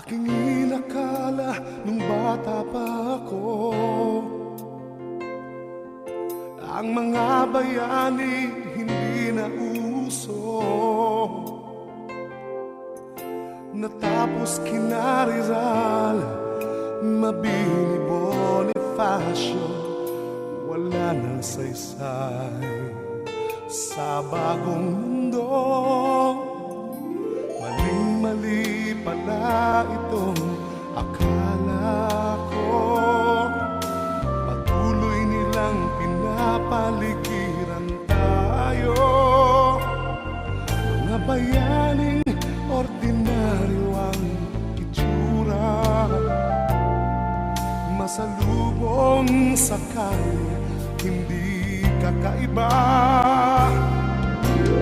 Aking inakala nung bata pa ako, ang mga bayani hindi na uso. Natapos kina Rizal, Mabini, Bonifacio, wala nang saysay sa bagong mundo. Maling-mali pala itong akala ko. Patuloy nilang pinapaligiran tayo, mga bayaning ordinaryo ang itsura, masalubong sa kalye, hindi kakaiba.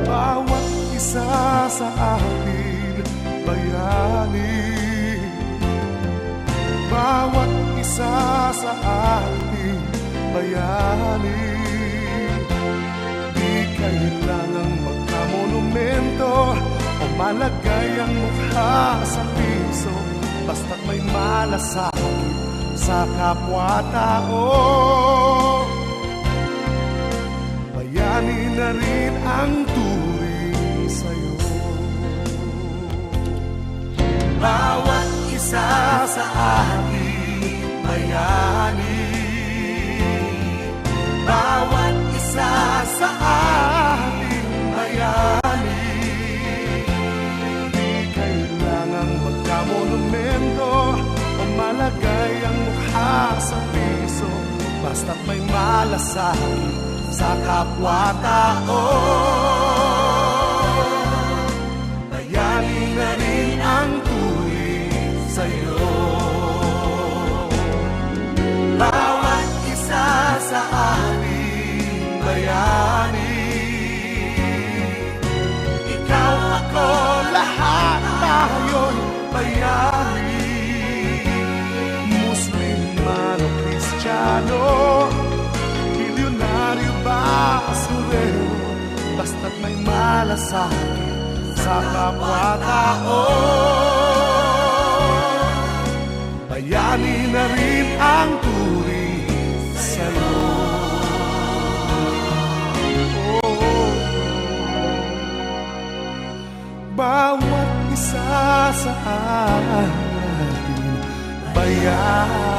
Bawat isa sa atin bayani, bawat isa sa atin bayani. Di kailangang magkamonumento o malagay ang mukha sa piso, basta't may malasakit sa kapwa-tao. Bayani na rin ang turing sa'yo. Bawat isa sa atin bayani, bawat isa sa atin bayani. Di kailangang magkamonumento o malagay ang mukha sa piso, basta't may malasakit sa kapwa-tao. Bayani na rin ang turing sa'yo. Bawat isa sa ating bayani, ikaw, ako, lahat tayo'y bayani. Muslim man o Kristiyano, milyonaryo ba, basurero, basta't may malasakit sa kapwa-tao. Bayani na rin ang turing sa'yo. Bawat isa sa atin bayani.